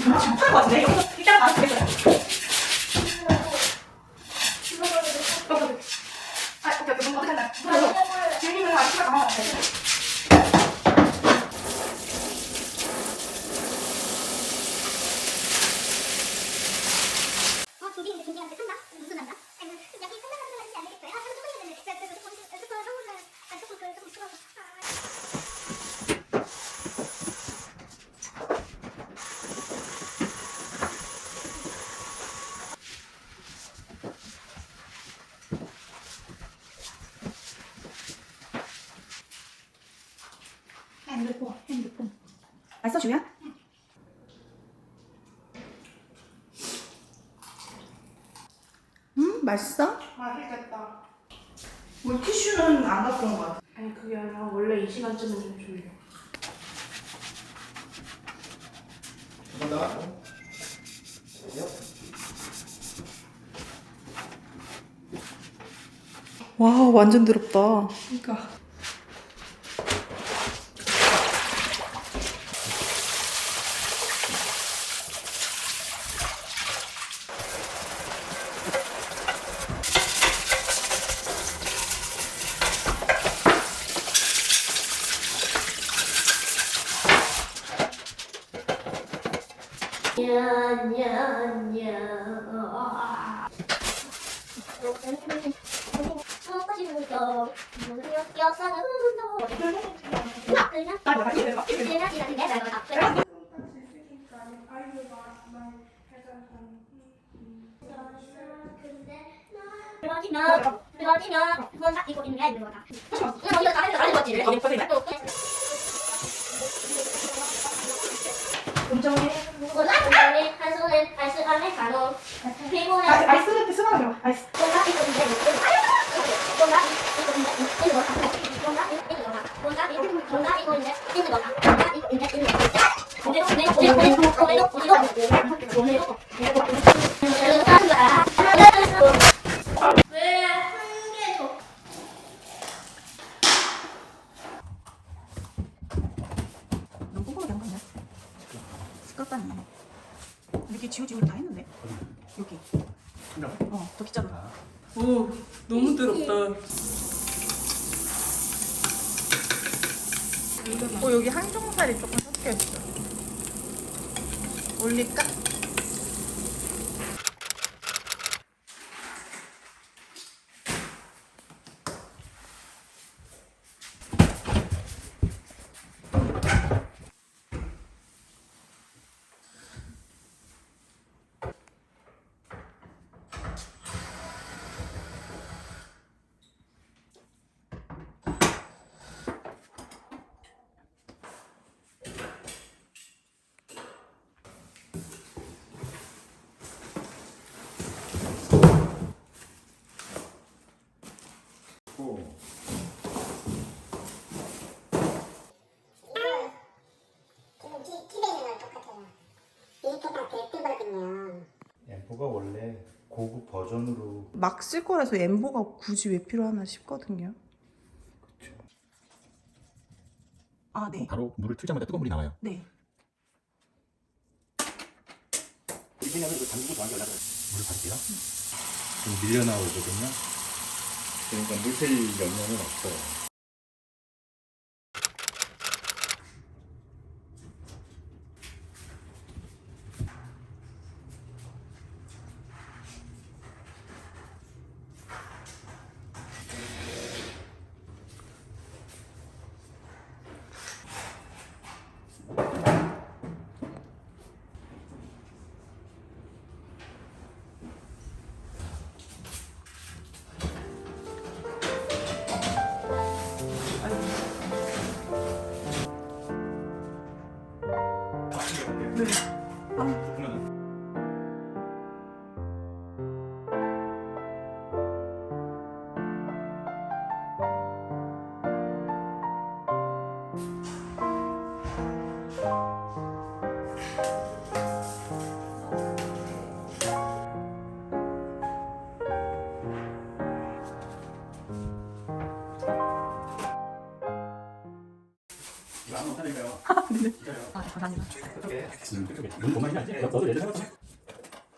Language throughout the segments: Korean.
못할 것 같은데? 여기서 일단 나도 되겠어요. 오케이. 그럼 어떻게 하나? 지훈이는 아직 시간 남아. 조비인데 조비한테 산다? 무슨 남자? 아니 여기 산다는 말인지 안 되겠어요? 아 조금 조금 핸드폰. 맛있어, 주야? 맛있어? 맛있겠다. 물티슈는 안 갖고 온 것 같아. 아니 그게 아니라 원래 이 시간쯤은 좀 졸려. 와, 완전 더럽다. 그러니까. 그거지면 그건 딱 이거 있는 게 있는 거다. 이거 다른 거지. 음정에 올라가네 한 손은 발수 안에 가노 피곤해 아이스 때 쓰나 봐. 아이스. 뭔가 있거든요. 뭔가 있거든요. 있는 거다. 뭔가 있는 거다. 뭔가 있거든요. 있는 거다. 뭔가 있는 거다. 너무 꼼꼼하게 한 거 아니야? 시끄럽다니. 이렇게 지우지우를 다 했는데. 여기. 더 기자로. 오 너무 더럽다. 여기 항정살이 조금 섞여 있어. 올릴까? 앰프가 원래 고급 버전으로 막 쓸 거라서 엠보가 굳이 왜 필요하나 싶거든요. 그쵸. 아, 네. 바로 물을 틀자마자 뜨거운 물이 나와요. 네. 이분야는 그 담그고 저한테 연락을 물을 받을게요. 좀 밀려 나오거든요. 그러니까 물샐 영향은 없어요. 네. 이거 한번 사드릴까요? 네. 기다려. 아, 감사합니다. 너무 고마운 게 아니지? 너도 예전에 해봤지?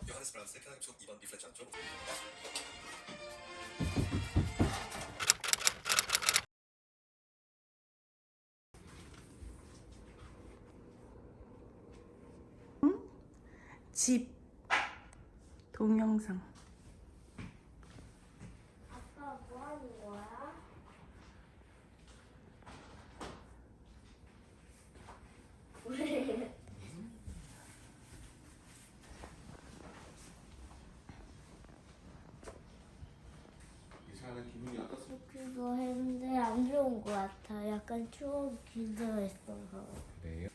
Johannes Brahms, der Kanakchuk Ivan Diflecjanchuk. 집 동영상. 아빠 뭐 하는 거야? 왜? 이사하는 기분이 어떻습니까? 그거 했는데 안 좋은 것 같아. 약간 추억이 들어있어서. 네.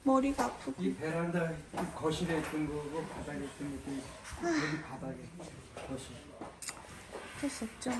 머리가 아프고. 이 베란다 이 거실에 있던 거고 바닥에 있던 것도 여기 바닥에 거실. 어쩔 수 없죠.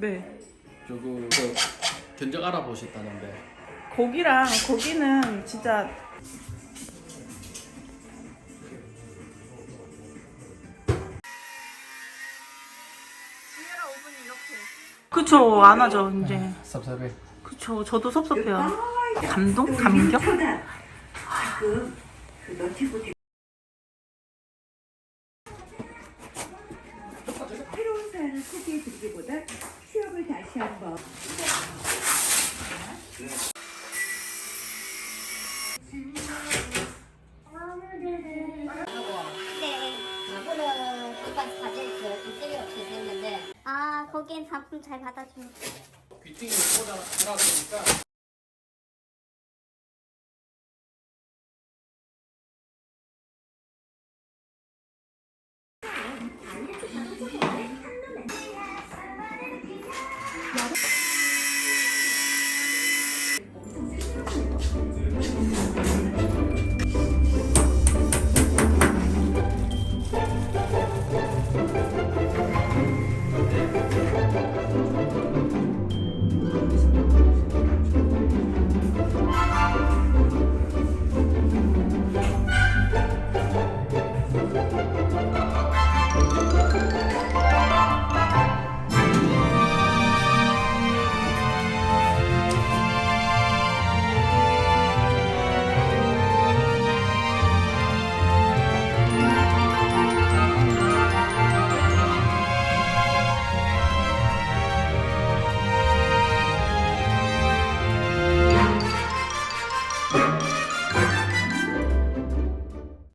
네. 저거 견적 알아보셨다는데 거기는 진짜 그쵸, 안 하죠 이제. 섭섭해. 그쵸, 저도 섭섭해요. 감동? 감격? 새로운 사연을 소개해드리기보다 취업을 다시 한번 저거는 일반 사진 그 빗대기 없이 생겼는데 아 거긴 반품 잘 받아주는 귀퉁이를 꽂아놨으니까